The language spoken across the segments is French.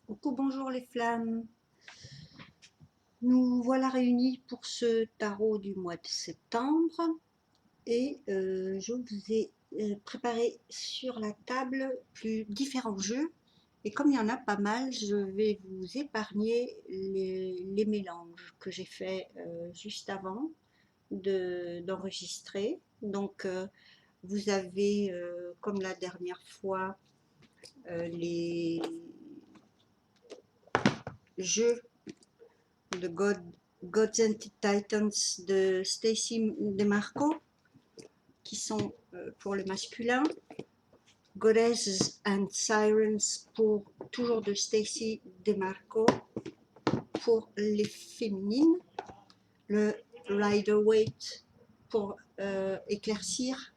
Coucou, bonjour les flammes. Nous voilà réunis pour ce tarot du mois de septembre et je vous ai préparé sur la table différents jeux et comme il y en a pas mal, je vais vous épargner les mélanges que j'ai fait juste avant d'enregistrer. Donc vous avez, comme la dernière fois, les jeux de Gods and Titans de Stacy DeMarco, qui sont pour le masculin, Goddesses and Sirens pour toujours de Stacy DeMarco pour les féminines, le Rider-Waite pour éclaircir,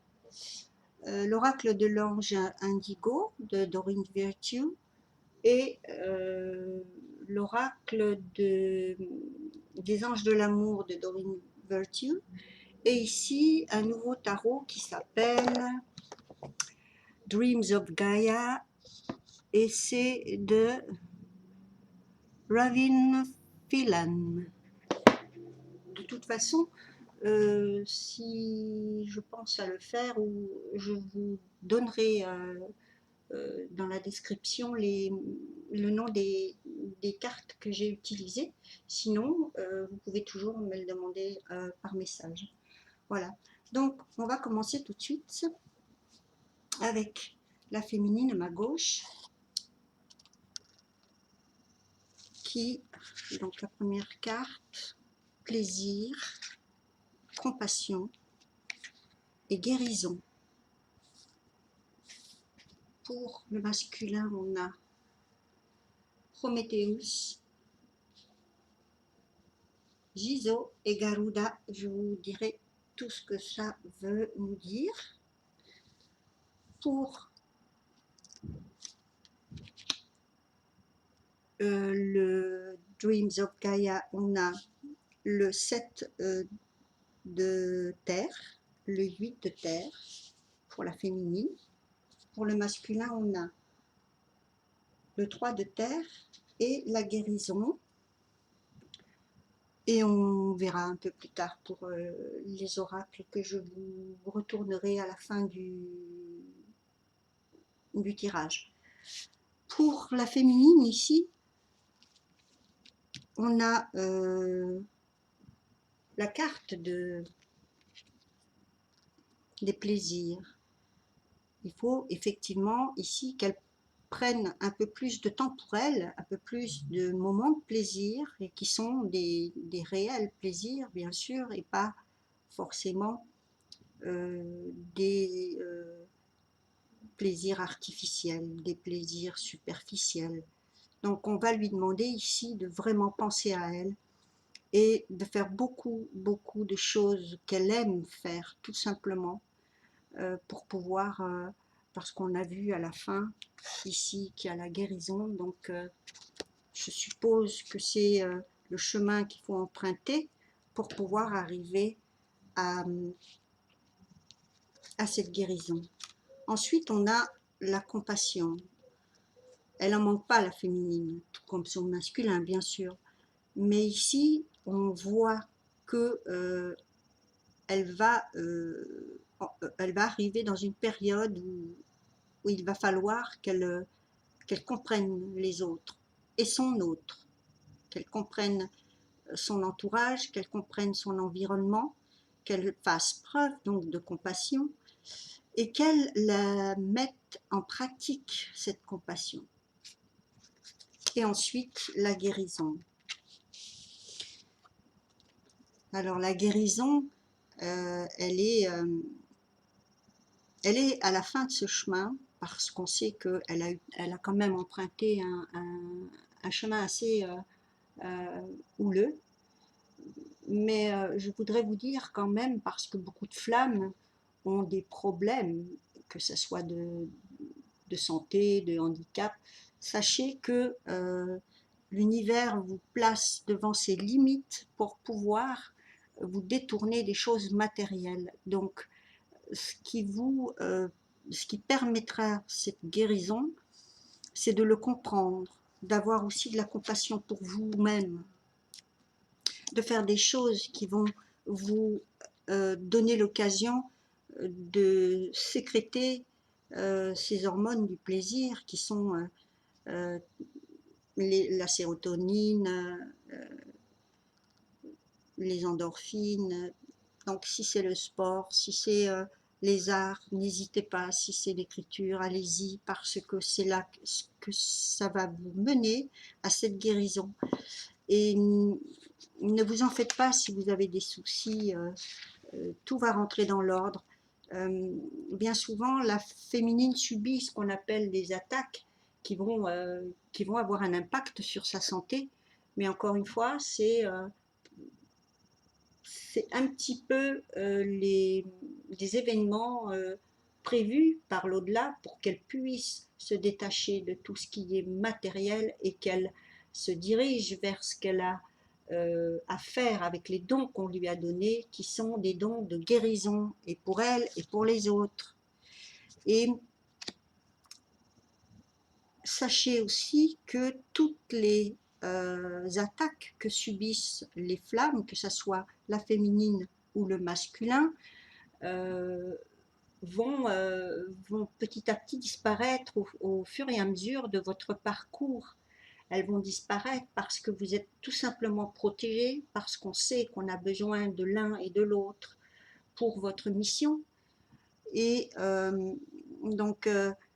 l'oracle de l'ange indigo de Doreen Virtue et l'oracle des anges de l'amour de Doreen Virtue. Et ici, un nouveau tarot qui s'appelle Dreams of Gaia et c'est de Ravin Phelan. De toute façon, si je pense à le faire, ou je vous donnerai dans la description le nom des cartes que j'ai utilisées. Sinon, vous pouvez toujours me le demander par message. Voilà. Donc, on va commencer tout de suite avec la féminine à ma gauche, qui, donc la première carte, plaisir, compassion et guérison. Pour le masculin, on a Prométhéeus, Jizo et Garuda. Je vous dirai tout ce que ça veut nous dire. Pour le Dreams of Gaia, on a le 7 de terre, le 8 de terre pour la féminine. Pour le masculin, on a le 3 de terre et la guérison. Et on verra un peu plus tard pour les oracles que je vous retournerai à la fin du tirage. Pour la féminine, ici, on a la carte des plaisirs. Il faut effectivement ici qu'elle prenne un peu plus de temps pour elle, un peu plus de moments de plaisir, et qui sont des réels plaisirs, bien sûr, et pas forcément des plaisirs artificiels, des plaisirs superficiels. Donc on va lui demander ici de vraiment penser à elle et de faire beaucoup de choses qu'elle aime faire, tout simplement, pour pouvoir, parce qu'on a vu à la fin ici qu'il y a la guérison, donc je suppose que c'est le chemin qu'il faut emprunter pour pouvoir arriver à cette guérison. Ensuite, on a la compassion. Elle n'en manque pas, la féminine, tout comme son masculin, bien sûr. Mais ici, on voit que elle va arriver dans une période où il va falloir qu'elle comprenne les autres et son autre, qu'elle comprenne son entourage, qu'elle comprenne son environnement, qu'elle fasse preuve donc de compassion et qu'elle la mette en pratique, cette compassion. Et ensuite, la guérison. Alors la guérison, elle est à la fin de ce chemin parce qu'on sait qu'elle a quand même emprunté un chemin assez houleux. Mais je voudrais vous dire quand même, parce que beaucoup de flammes ont des problèmes, que ce soit de santé, de handicap, sachez que l'univers vous place devant ses limites pour pouvoir vous détourner des choses matérielles. Donc, ce qui permettra cette guérison, c'est de le comprendre, d'avoir aussi de la compassion pour vous-même, de faire des choses qui vont vous donner l'occasion de sécréter ces hormones du plaisir qui sont la sérotonine, les endorphines. Donc si c'est le sport, si c'est les arts, n'hésitez pas, si c'est l'écriture, allez-y, parce que c'est là que ça va vous mener à cette guérison. Et ne vous en faites pas si vous avez des soucis, tout va rentrer dans l'ordre. Bien souvent, la féminine subit ce qu'on appelle des attaques qui vont avoir un impact sur sa santé. Mais encore une fois, c'est un petit peu les événements prévus par l'au-delà pour qu'elle puisse se détacher de tout ce qui est matériel et qu'elle se dirige vers ce qu'elle a à faire avec les dons qu'on lui a donnés, qui sont des dons de guérison, et pour elle et pour les autres. Et sachez aussi que toutes les attaques que subissent les flammes, que ce soit la féminine ou le masculin, vont petit à petit disparaître au fur et à mesure de votre parcours. Elles vont disparaître parce que vous êtes tout simplement protégés, parce qu'on sait qu'on a besoin de l'un et de l'autre pour votre mission. Et donc,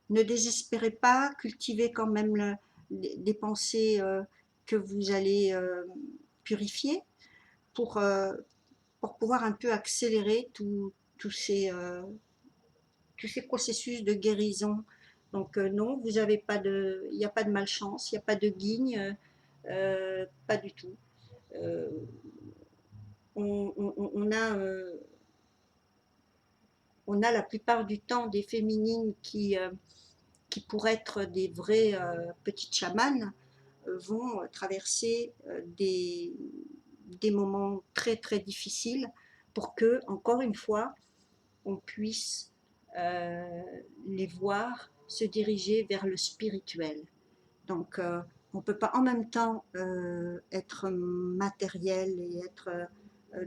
ne désespérez pas, cultivez quand même des pensées que vous allez purifier pour, pour pouvoir un peu accélérer tous ces processus de guérison. Donc non, vous avez pas de, il n'y a pas de malchance, il n'y a pas de guigne, pas du tout. Euh, on a la plupart du temps des féminines qui pour être des vraies petites chamanes, vont traverser des moments très très difficiles pour que, encore une fois, on puisse les voir se diriger vers le spirituel. Donc, on ne peut pas en même temps être matériel et être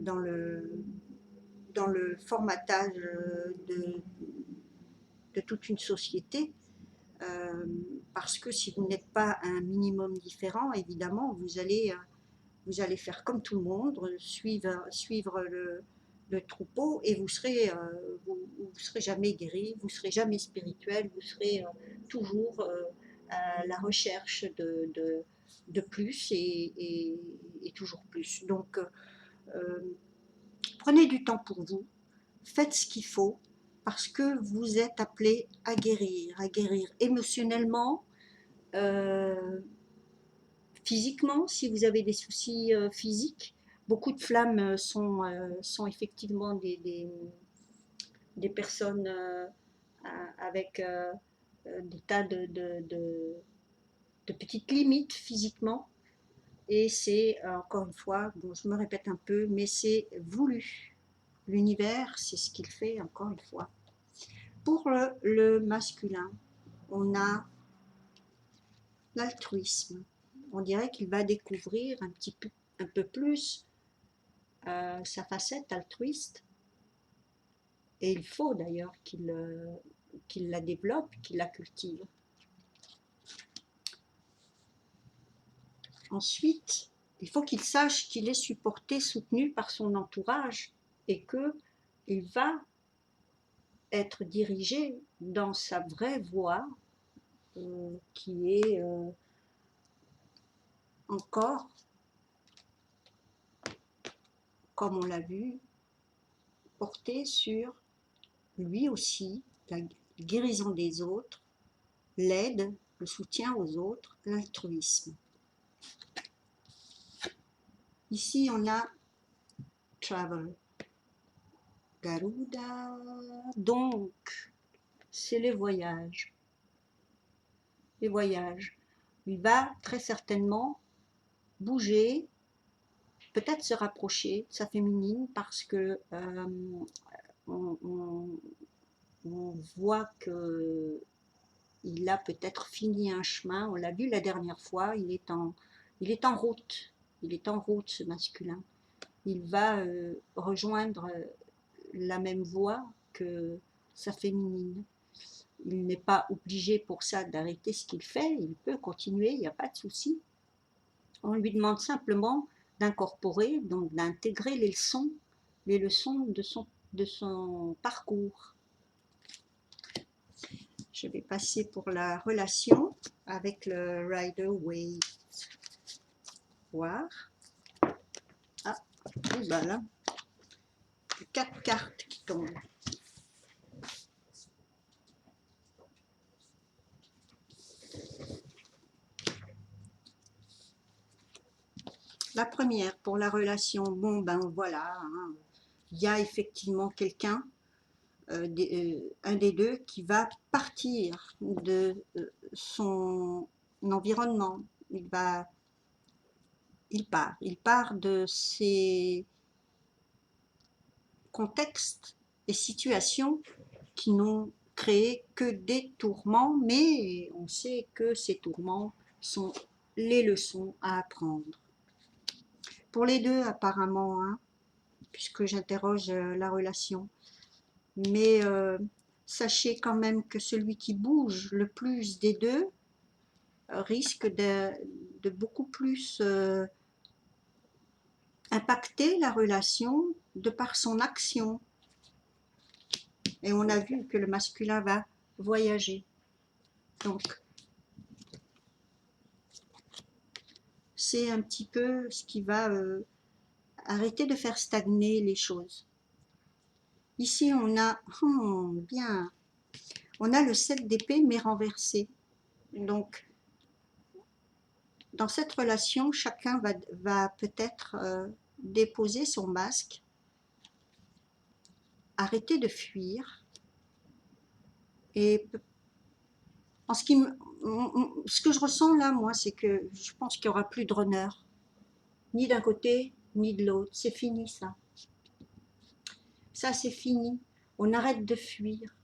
dans le formatage de toute une société, parce que si vous n'êtes pas un minimum différent, évidemment, vous allez faire comme tout le monde, suivre le troupeau, et vous serez jamais guéri, vous serez jamais spirituel, vous serez toujours à la recherche de plus et toujours plus. Donc, euh, prenez du temps pour vous, faites ce qu'il faut, parce que vous êtes appelé à guérir émotionnellement, euh, physiquement, si vous avez des soucis physiques. Beaucoup de flammes sont effectivement des personnes avec des tas de petites limites physiquement. Et c'est, encore une fois, bon, je me répète un peu, mais c'est voulu. L'univers, c'est ce qu'il fait, encore une fois. Pour le masculin, on a l'altruisme. On dirait qu'il va découvrir un peu plus sa facette altruiste. Et il faut d'ailleurs qu'il la développe, qu'il la cultive. Ensuite, il faut qu'il sache qu'il est supporté, soutenu par son entourage et qu'il va être dirigé dans sa vraie voie, qui est encore, comme on l'a vu, portée sur lui aussi, la guérison des autres, l'aide, le soutien aux autres, l'altruisme. Ici, on a travel, Garuda, donc c'est les voyages. Les voyages. Il va très certainement bouger, peut-être se rapprocher de sa féminine, parce que on voit que il a peut-être fini un chemin, on l'a vu la dernière fois, il est en route, il est en route ce masculin. Il va rejoindre la même voie que sa féminine. Il n'est pas obligé pour ça d'arrêter ce qu'il fait, il peut continuer, il n'y a pas de souci. On lui demande simplement d'incorporer, donc d'intégrer les leçons de son parcours. Je vais passer pour la relation avec le Rider-Waite. Voir. Ah, et ben là, 4 cartes qui tombent. La première, pour la relation, bon ben voilà, hein, il y a effectivement quelqu'un, un des deux, qui va partir de son environnement. Il part de ses contextes et situations qui n'ont créé que des tourments, mais on sait que ces tourments sont les leçons à apprendre. Pour les deux, apparemment, hein, puisque j'interroge la relation. Mais sachez quand même que celui qui bouge le plus des deux risque de beaucoup plus impacter la relation de par son action. Et on a vu que le masculin va voyager. Donc, c'est un petit peu ce qui va arrêter de faire stagner les choses. Ici, on a, bien, on a le 7 d'épée mais renversé. Donc, dans cette relation, chacun va peut-être déposer son masque, arrêter de fuir. Et en ce que je ressens là, moi, c'est que je pense qu'il n'y aura plus de runner, ni d'un côté, ni de l'autre. C'est fini ça. Ça, c'est fini. On arrête de fuir.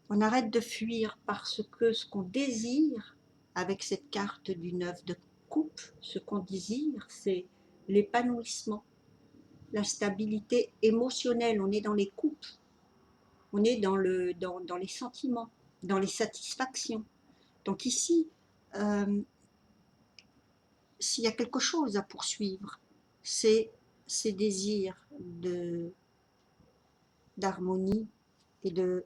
On arrête de fuir parce que ce qu'on désire, avec cette carte du 9 de coupe, ce qu'on désire, c'est l'épanouissement, la stabilité émotionnelle. On est dans les coupes, on est dans les sentiments, dans les satisfactions. Donc ici, s'il y a quelque chose à poursuivre, c'est ces désirs d'harmonie et de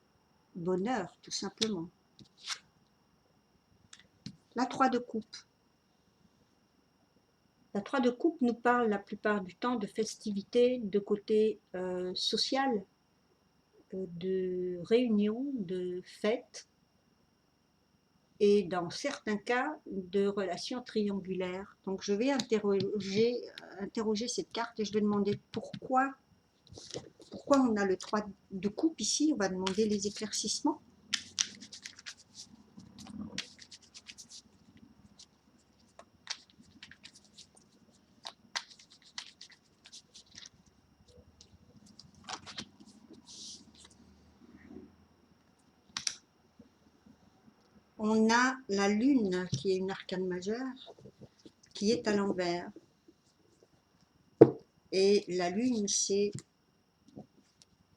bonheur, tout simplement. La 3 de coupe. La 3 de coupe nous parle la plupart du temps de festivités, de côté social, de réunions, de fêtes, et dans certains cas de relations triangulaires. Donc je vais interroger cette carte et je vais demander pourquoi on a le 3 de coupe ici. On va demander les éclaircissements. On a la lune qui est une arcane majeure, qui est à l'envers. Et la lune, c'est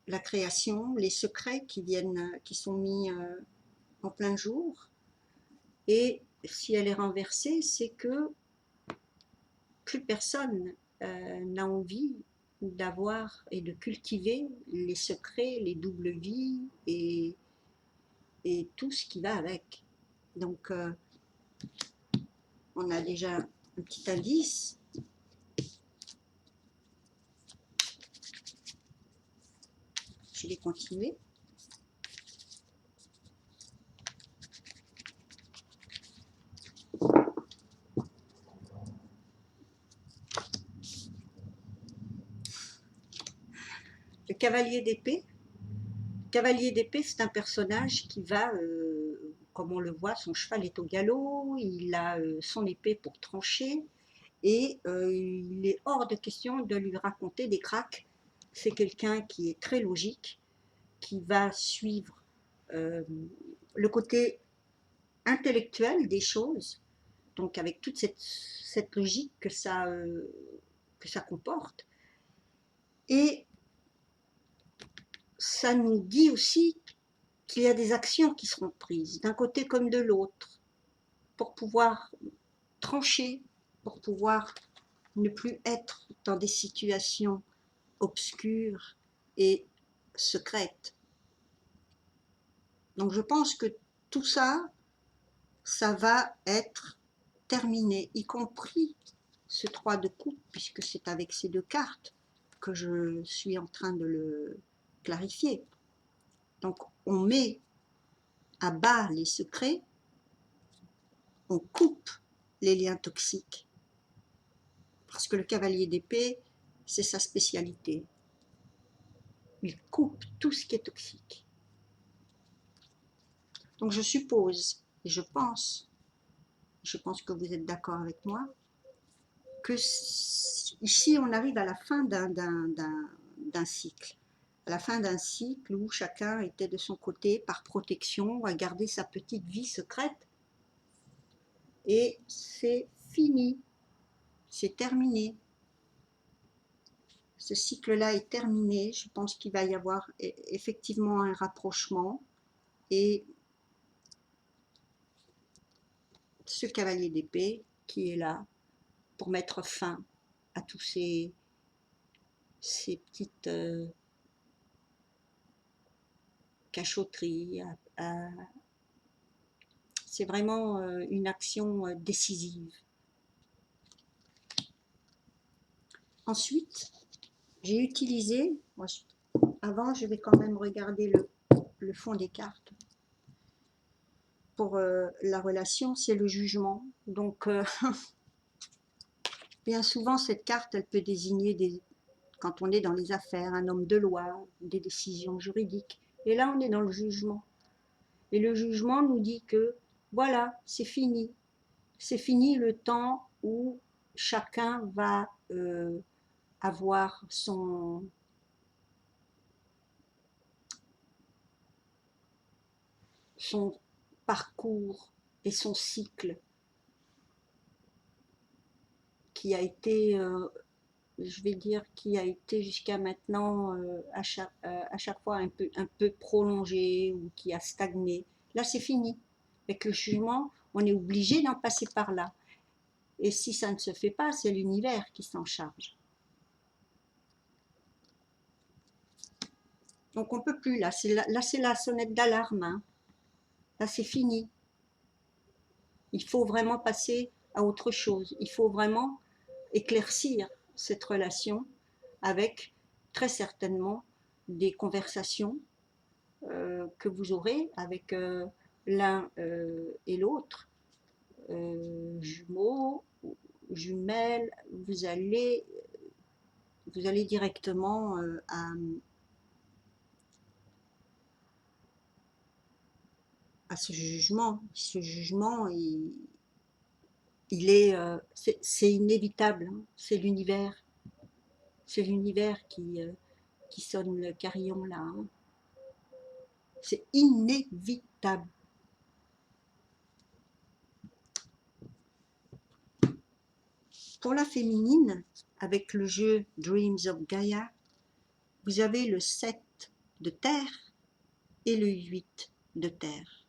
la création, les secrets qui sont mis en plein jour. Et si elle est renversée, c'est que plus personne n'a envie d'avoir et de cultiver les secrets, les doubles vies et tout ce qui va avec. Donc, on a déjà un petit indice. Je vais continuer. Le cavalier d'épée. Le cavalier d'épée, c'est un personnage qui va, comme on le voit, son cheval est au galop, il a son épée pour trancher, et il est hors de question de lui raconter des cracks. C'est quelqu'un qui est très logique, qui va suivre le côté intellectuel des choses, donc avec toute cette logique que ça comporte. Et ça nous dit aussi qu'il y a des actions qui seront prises, d'un côté comme de l'autre, pour pouvoir trancher, pour pouvoir ne plus être dans des situations obscures et secrètes. Donc je pense que tout ça, ça va être terminé, y compris ce 3 de coupe, puisque c'est avec ces deux cartes que je suis en train de le clarifier. Donc on met à bas les secrets, on coupe les liens toxiques, parce que le cavalier d'épée, c'est sa spécialité. Il coupe tout ce qui est toxique. Donc je suppose, et je pense que vous êtes d'accord avec moi, que ici on arrive à la fin d'un cycle. À la fin d'un cycle où chacun était de son côté par protection à garder sa petite vie secrète. Et c'est fini, c'est terminé. Ce cycle-là est terminé. Je pense qu'il va y avoir effectivement un rapprochement. Et ce cavalier d'épée qui est là pour mettre fin à tous ces petites cachotteries. C'est vraiment une action décisive. Ensuite, j'ai utilisé, avant je vais quand même regarder le fond des cartes. Pour la relation, c'est le jugement. Donc, bien souvent, cette carte, elle peut désigner, quand on est dans les affaires, un homme de loi, des décisions juridiques. Et là, on est dans le jugement. Et le jugement nous dit que, voilà, c'est fini. C'est fini le temps où chacun va avoir son parcours et son cycle qui a été, je vais dire, qui a été jusqu'à maintenant à chaque fois un peu prolongé ou qui a stagné. Là, c'est fini. Avec le jugement, on est obligé d'en passer par là. Et si ça ne se fait pas, c'est l'univers qui s'en charge. Donc on ne peut plus, là c'est la sonnette d'alarme. Hein. Là, c'est fini. Il faut vraiment passer à autre chose. Il faut vraiment éclaircir cette relation avec très certainement des conversations que vous aurez avec l'un et l'autre, jumeaux, jumelles, vous allez directement à ce jugement. Ce jugement, c'est inévitable, hein. C'est l'univers qui sonne le carillon là. Hein. C'est inévitable. Pour la féminine, avec le jeu Dreams of Gaia, vous avez le 7 de terre et le 8 de terre.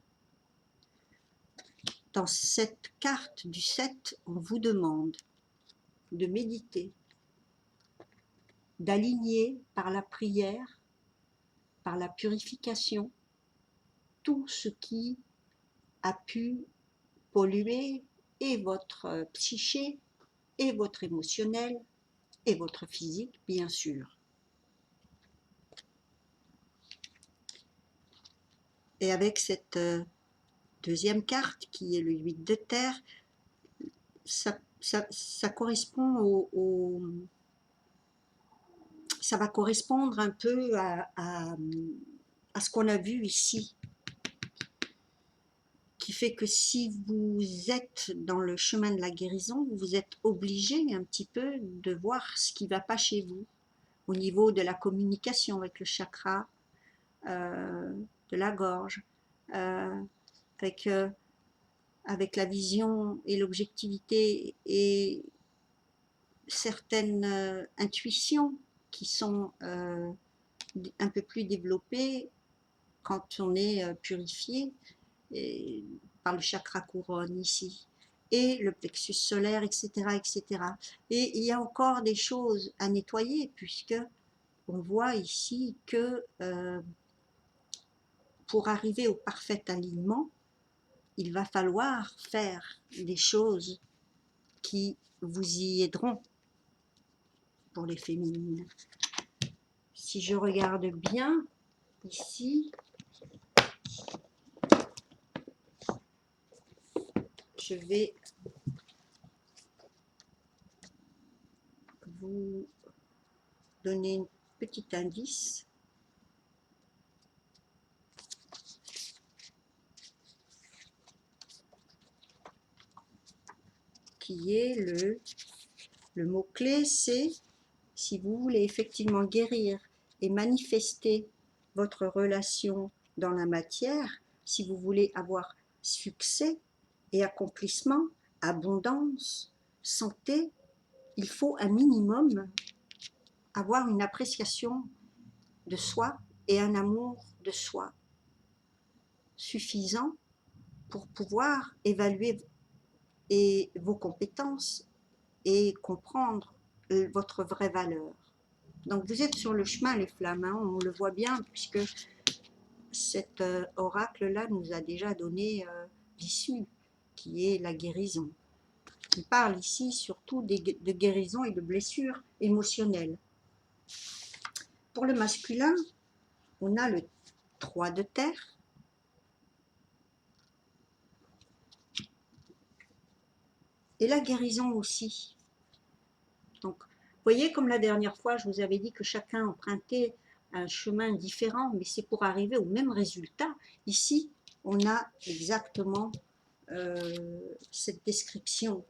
Dans cette carte du 7, on vous demande de méditer, d'aligner par la prière, par la purification, tout ce qui a pu polluer et votre psyché, et votre émotionnel, et votre physique, bien sûr. Et avec cette deuxième carte, qui est le 8 de terre, ça correspond ça va correspondre un peu à ce qu'on a vu ici. qui fait que si vous êtes dans le chemin de la guérison, vous êtes obligé un petit peu de voir ce qui ne va pas chez vous, au niveau de la communication avec le chakra de la gorge, euh, avec, avec la vision et l'objectivité et certaines intuitions qui sont un peu plus développées quand on est purifié et, par le chakra couronne ici, et le plexus solaire, etc., etc. Et il y a encore des choses à nettoyer, puisque on voit ici que pour arriver au parfait alignement, il va falloir faire des choses qui vous y aideront pour les féminines. Si je regarde bien ici, je vais vous donner un petit indice. Qui est le mot-clé, c'est si vous voulez effectivement guérir et manifester votre relation dans la matière, si vous voulez avoir succès et accomplissement, abondance, santé, il faut un minimum avoir une appréciation de soi et un amour de soi suffisant pour pouvoir évaluer vos compétences et comprendre votre vraie valeur. Donc vous êtes sur le chemin, les flammes, hein, on le voit bien, puisque cet oracle-là nous a déjà donné l'issue, qui est la guérison. Il parle ici surtout de guérison et de blessures émotionnelles. Pour le masculin, on a le 3 de terre, et la guérison aussi. Donc, vous voyez, comme la dernière fois, je vous avais dit que chacun empruntait un chemin différent, mais c'est pour arriver au même résultat. Ici, on a exactement cette description.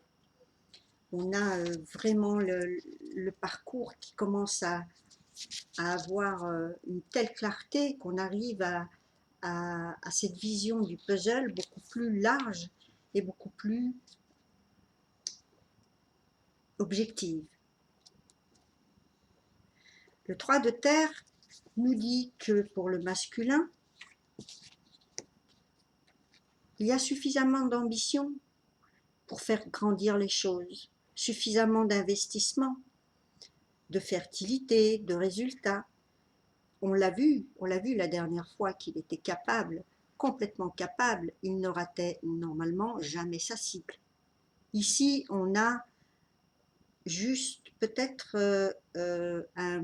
On a vraiment le parcours qui commence à avoir une telle clarté qu'on arrive à cette vision du puzzle beaucoup plus large et beaucoup plus objective. Le 3 de terre nous dit que pour le masculin, il y a suffisamment d'ambition pour faire grandir les choses, suffisamment d'investissement, de fertilité, de résultats. On l'a vu la dernière fois qu'il était capable, complètement capable, il ne ratait normalement jamais sa cible. Ici, on a juste peut-être un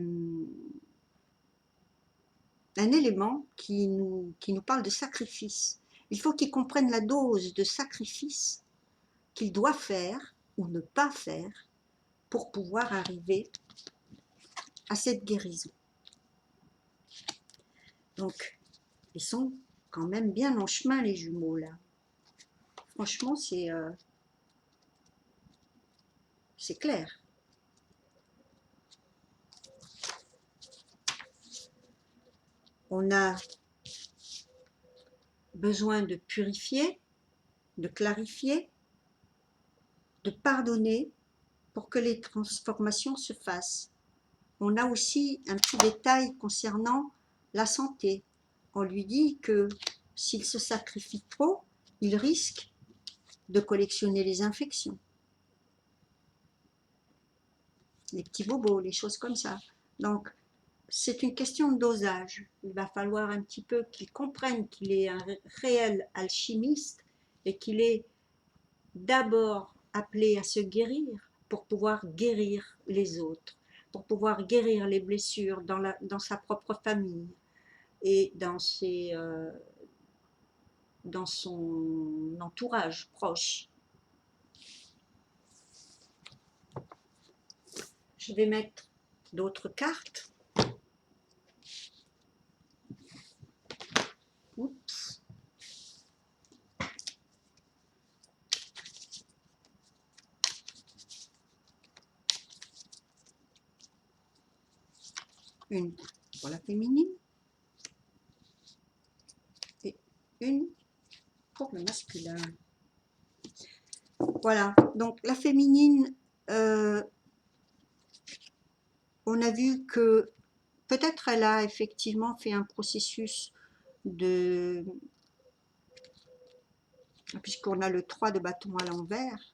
élément qui nous parle de sacrifice. Il faut qu'il comprenne la dose de sacrifice qu'il doit faire ou ne pas faire pour pouvoir arriver à cette guérison. Donc, ils sont quand même bien en chemin, les jumeaux, là. Franchement, c'est clair. On a besoin de purifier, de clarifier, de pardonner pour que les transformations se fassent. On a aussi un petit détail concernant la santé. On lui dit que s'il se sacrifie trop, il risque de collectionner les infections, les petits bobos, les choses comme ça. Donc, c'est une question de dosage. Il va falloir un petit peu qu'il comprenne qu'il est un réel alchimiste et qu'il est d'abord appelé à se guérir pour pouvoir guérir les autres, pour pouvoir guérir les blessures dans sa propre famille et dans son entourage proche. Je vais mettre d'autres cartes. Oups. Une pour la féminine et une pour le masculin. Voilà, donc la féminine, on a vu que peut-être elle a effectivement fait un processus de, puisqu'on a le 3 de bâton à l'envers,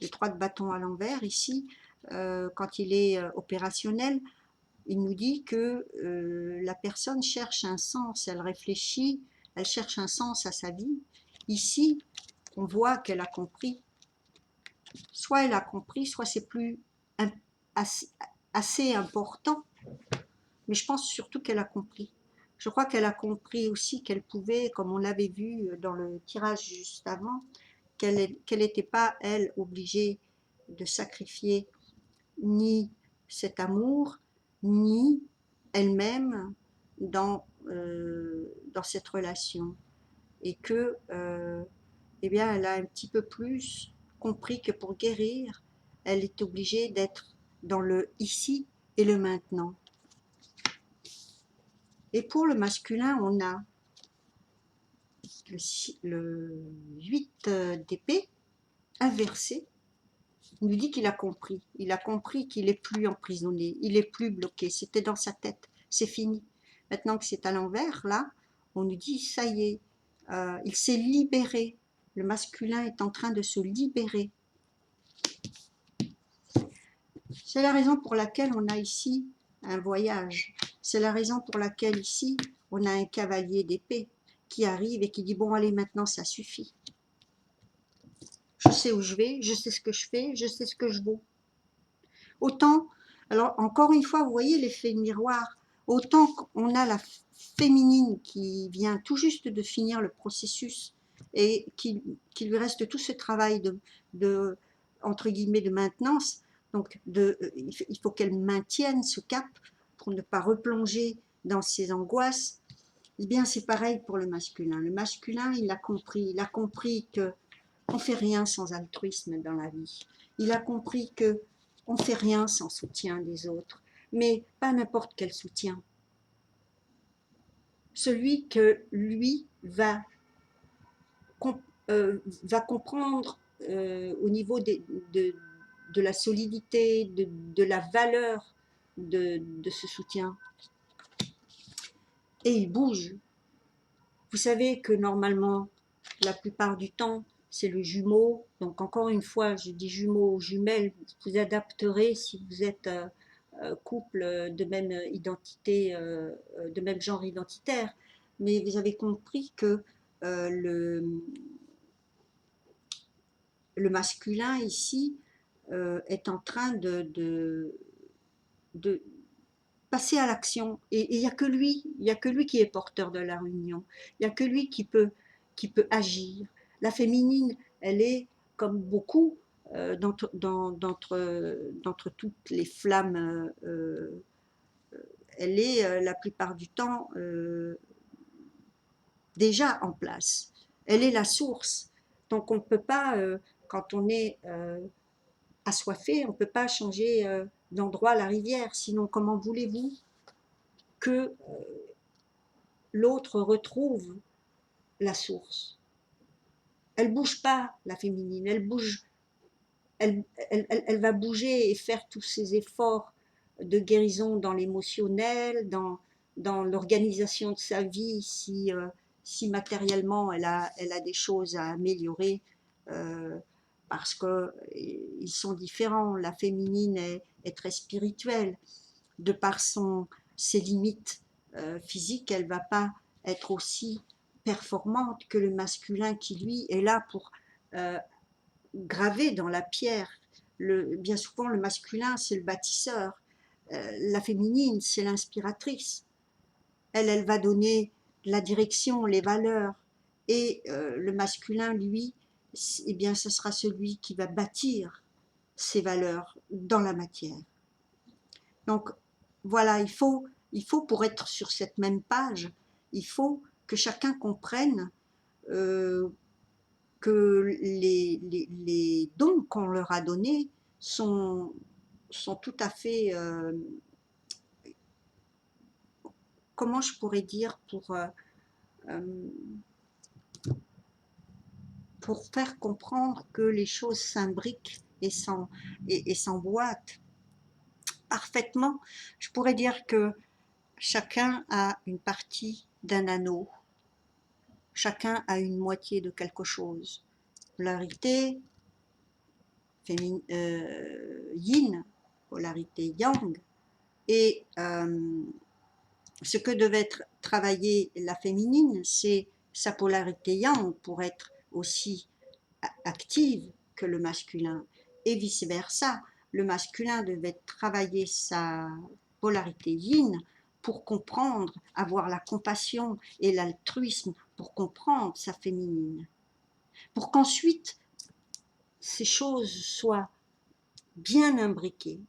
le 3 de bâton à l'envers ici, quand il est opérationnel, il nous dit que la personne cherche un sens, elle réfléchit, elle cherche un sens à sa vie. Ici, on voit qu'elle a compris. Soit elle a compris, soit c'est plus assez important, mais je pense surtout qu'elle a compris. Je crois qu'elle a compris aussi qu'elle pouvait, comme on l'avait vu dans le tirage juste avant, qu'elle n'était pas, elle, obligée de sacrifier ni cet amour, ni elle-même dans cette relation. Et que, eh bien, elle a un petit peu plus compris que pour guérir, elle est obligée d'être dans le ici et le maintenant. Et pour le masculin, on a le 8 d'épée inversé. Il nous dit qu'il a compris. Il a compris qu'il n'est plus emprisonné, il n'est plus bloqué. C'était dans sa tête, c'est fini. Maintenant que c'est à l'envers, là, on nous dit, ça y est, il s'est libéré. Le masculin est en train de se libérer. C'est la raison pour laquelle on a ici un voyage. C'est la raison pour laquelle ici, on a un cavalier d'épée qui arrive et qui dit, bon, allez, maintenant, ça suffit. Je sais où je vais, je sais ce que je fais, je sais ce que je vaux. Autant, alors encore une fois, vous voyez l'effet miroir, autant qu'on a la féminine qui vient tout juste de finir le processus et qui lui reste tout ce travail de entre guillemets, de maintenance, donc il faut qu'elle maintienne ce cap pour ne pas replonger dans ses angoisses. Eh bien, c'est pareil pour le masculin. Le masculin, il a compris que on fait rien sans altruisme dans la vie. Il a compris que on fait rien sans soutien des autres, mais pas n'importe quel soutien. Celui que lui va comprendre au niveau de la solidité, de la valeur de ce soutien. Et il bouge. Vous savez que normalement, la plupart du temps, c'est le jumeau. Donc encore une fois, je dis jumeau ou jumelle, vous adapterez si vous êtes couple de même identité, de même genre identitaire. Mais vous avez compris que le masculin ici est en train de passer à l'action. Et il n'y a que lui, il n'y a que lui qui est porteur de la réunion. Il n'y a que lui qui peut agir. La féminine, elle est, comme beaucoup, d'entre toutes les flammes, elle est la plupart du temps déjà en place. Elle est la source. Donc on ne peut pas, quand on est assoiffé, on ne peut pas changer d'endroit la rivière. Sinon, comment voulez-vous que l'autre retrouve la source? Elle bouge pas, la féminine. Elle va bouger et faire tous ses efforts de guérison dans l'émotionnel, dans l'organisation de sa vie, si matériellement elle a des choses à améliorer, parce qu'ils sont différents. La féminine est très spirituelle, de par ses limites physiques, elle ne va pas être aussi performante que le masculin qui, lui, est là pour graver dans la pierre. Bien souvent, le masculin, c'est le bâtisseur. La féminine, c'est l'inspiratrice. Elle va donner la direction, les valeurs. Et le masculin, lui, eh bien, ce sera celui qui va bâtir ces valeurs dans la matière. Donc, voilà, il faut pour être sur cette même page, il faut que chacun comprenne que les dons qu'on leur a donnés sont tout à fait comment je pourrais dire pour faire comprendre que les choses s'imbriquent et s'emboîtent parfaitement. Je pourrais dire que chacun a une partie d'un anneau, chacun a une moitié de quelque chose. Polarité yin, polarité yang, et ce que devait être travailler la féminine, c'est sa polarité yang pour être aussi active que le masculin, et vice-versa. Le masculin devait travailler sa polarité yin pour comprendre, avoir la compassion et l'altruisme pour comprendre sa féminine. Pour qu'ensuite, ces choses soient bien imbriquées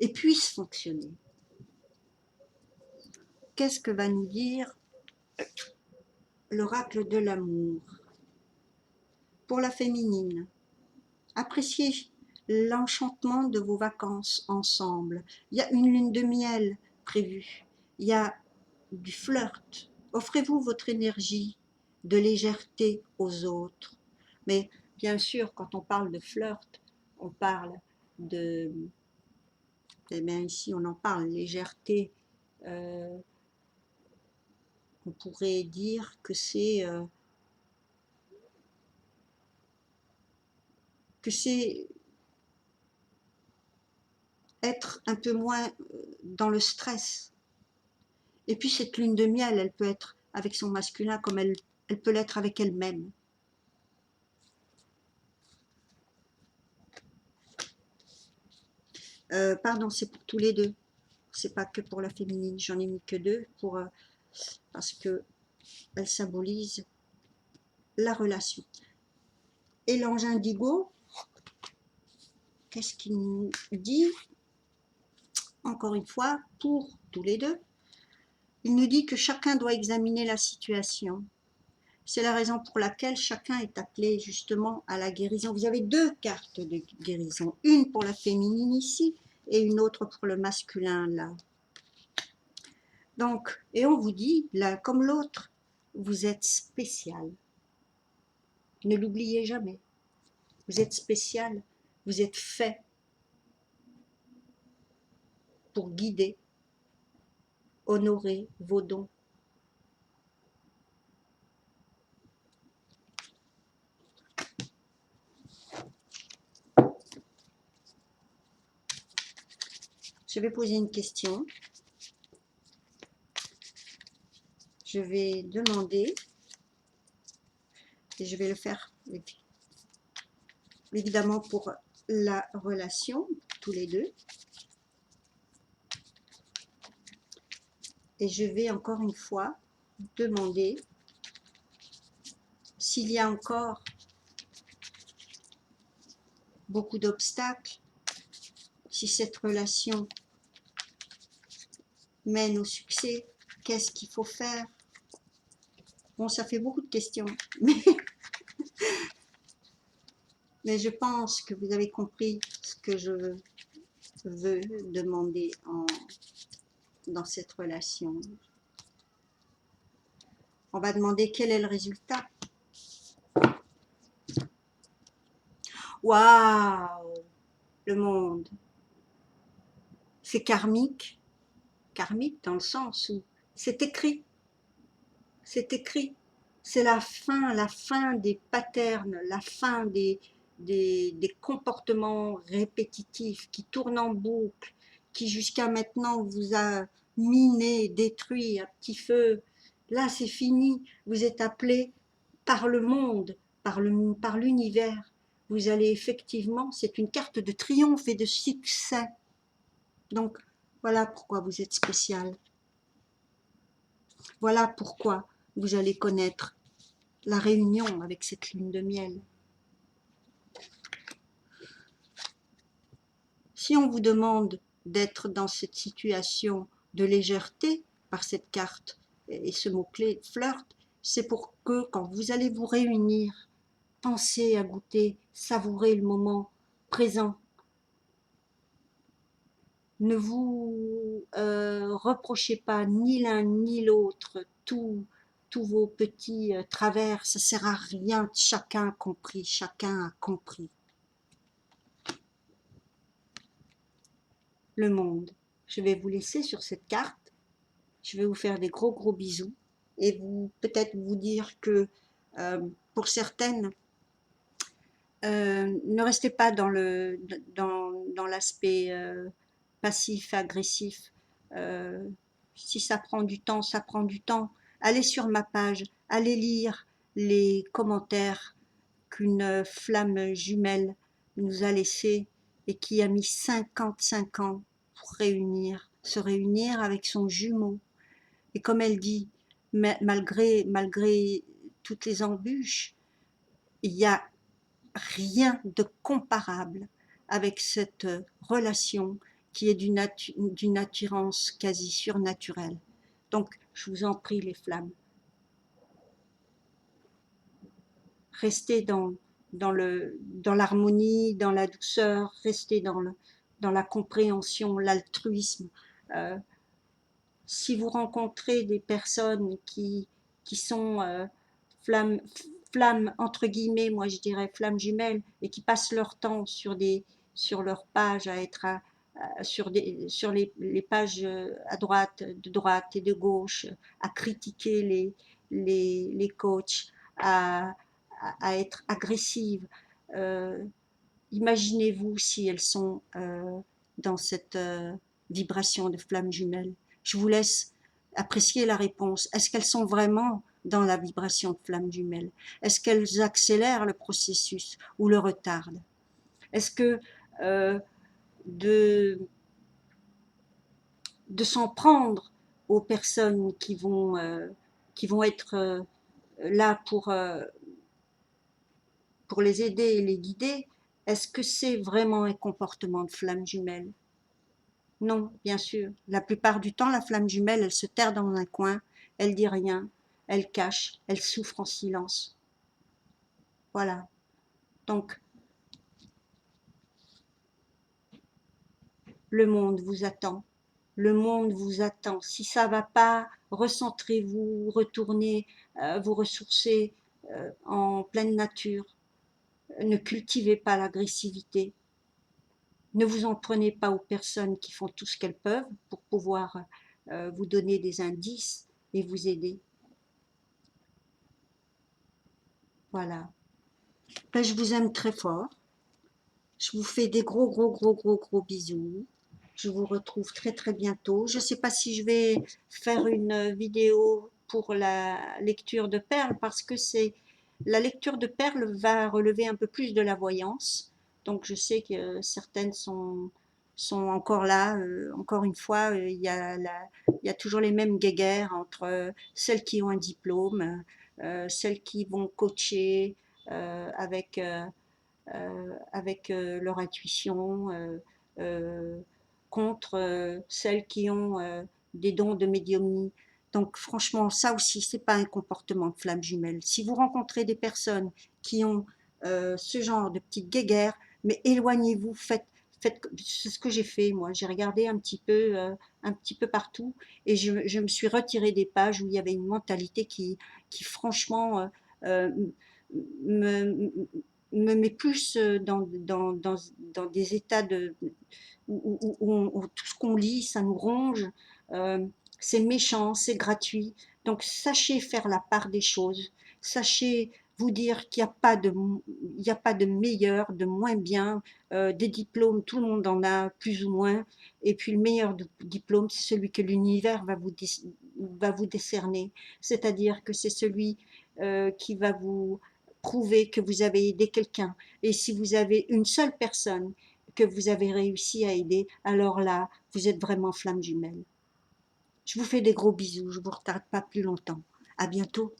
et puissent fonctionner. Qu'est-ce que va nous dire l'oracle de l'amour? Pour la féminine, appréciez l'enchantement de vos vacances ensemble. Il y a une lune de miel prévue. Il y a du flirt. Offrez-vous votre énergie de légèreté aux autres. Mais bien sûr, quand on parle de flirt, on parle de... Eh bien ici, on en parle, légèreté. On pourrait dire que c'est être un peu moins dans le stress. Et puis cette lune de miel, elle peut être avec son masculin comme elle peut l'être avec elle-même. Pardon, c'est pour tous les deux. C'est pas que pour la féminine, j'en ai mis que deux parce que elle symbolise la relation. Et l'ange indigo, qu'est-ce qu'il nous dit? Encore une fois, pour tous les deux, il nous dit que chacun doit examiner la situation. C'est la raison pour laquelle chacun est appelé justement à la guérison. Vous avez deux cartes de guérison, une pour la féminine ici et une autre pour le masculin là. Donc, et on vous dit, l'un comme l'autre, vous êtes spécial. Ne l'oubliez jamais. Vous êtes spécial, vous êtes fait pour guider, honorer vos dons. Je vais poser une question. Je vais demander, et je vais le faire évidemment pour la relation, tous les deux. Et je vais encore une fois demander s'il y a encore beaucoup d'obstacles, si cette relation mène au succès, qu'est-ce qu'il faut faire? Bon, ça fait beaucoup de questions, mais je pense que vous avez compris ce que je veux demander dans cette relation. On va demander quel est le résultat. Waouh! Le monde. C'est karmique. Karmique dans le sens où c'est écrit. C'est écrit. C'est la fin des patterns, la fin des comportements répétitifs qui tournent en boucle, qui jusqu'à maintenant vous a miné, détruit à petit feu. Là, c'est fini. Vous êtes appelé par le monde, par l'univers. Vous allez effectivement, c'est une carte de triomphe et de succès. Donc, voilà pourquoi vous êtes spécial. Voilà pourquoi vous allez connaître la réunion avec cette lune de miel. Si on vous demande d'être dans cette situation de légèreté par cette carte et ce mot-clé flirt, c'est pour que quand vous allez vous réunir, pensez à goûter, savourer le moment présent. Ne vous reprochez pas ni l'un ni l'autre tous vos petits travers, ça sert à rien, chacun a compris, chacun a compris. Le monde. Je vais vous laisser sur cette carte, je vais vous faire des gros gros bisous et vous peut-être vous dire que euh, pour certaines, ne restez pas dans l'aspect passif-agressif. Euh, si ça prend du temps, ça prend du temps. Allez sur ma page, allez lire les commentaires qu'une flamme jumelle nous a laissés et qui a mis 55 ans pour se réunir avec son jumeau. Et comme elle dit, malgré toutes les embûches, il y a rien de comparable avec cette relation qui est d'une attirance quasi surnaturelle. Donc, je vous en prie, les flammes, restez dans l'harmonie, dans la douceur, restez dans la compréhension, l'altruisme. Euh, si vous rencontrez des personnes qui sont flammes, flammes, entre guillemets, moi je dirais flammes jumelles, et qui passent leur temps sur leur page à être sur les pages de droite et de gauche, à critiquer les coachs, à être agressives. Euh, Imaginez-vous si elles sont dans cette vibration de flammes jumelles. Je vous laisse apprécier la réponse. Est-ce qu'elles sont vraiment dans la vibration de flammes jumelles? Est-ce qu'elles accélèrent le processus ou le retardent? Est-ce que euh, de, de s'en prendre aux personnes qui vont être là pour les aider et les guider, est-ce que c'est vraiment un comportement de flamme jumelle? Non, bien sûr. La plupart du temps, la flamme jumelle, elle se terre dans un coin, elle dit rien, elle cache, elle souffre en silence. Voilà. Donc, le monde vous attend. Le monde vous attend. Si ça va pas, recentrez-vous, retournez vous ressourcer en pleine nature. Ne cultivez pas l'agressivité. Ne vous en prenez pas aux personnes qui font tout ce qu'elles peuvent pour pouvoir vous donner des indices et vous aider. Voilà. Ben, je vous aime très fort. Je vous fais des gros, gros, gros, gros, gros bisous. Je vous retrouve très, très bientôt. Je ne sais pas si je vais faire une vidéo pour la lecture de perles parce que la lecture de perles va relever un peu plus de la voyance. Donc, je sais que certaines sont encore là. Encore une fois, il y a toujours les mêmes guéguerres entre celles qui ont un diplôme, celles qui vont coacher avec leur intuition, euh, contre celles qui ont des dons de médiumnie. Donc franchement, ça aussi, c'est pas un comportement de flamme jumelle. Si vous rencontrez des personnes qui ont ce genre de petites guéguerres, mais éloignez-vous, c'est ce que j'ai fait moi. J'ai regardé un petit peu partout et je me suis retirée des pages où il y avait une mentalité qui franchement euh, me, me met plus dans des états où tout ce qu'on lit, ça nous ronge, euh, c'est méchant, c'est gratuit. Donc sachez faire la part des choses, sachez vous dire qu'il n'y a pas de, il n'y a pas de meilleur, de moins bien, des diplômes, tout le monde en a plus ou moins, et puis le meilleur diplôme, c'est celui que l'univers va vous décerner, c'est-à-dire que c'est celui qui va vous prouver que vous avez aidé quelqu'un. Et si vous avez une seule personne que vous avez réussi à aider, alors là, vous êtes vraiment flamme jumelle. Je vous fais des gros bisous, je ne vous retarde pas plus longtemps. À bientôt.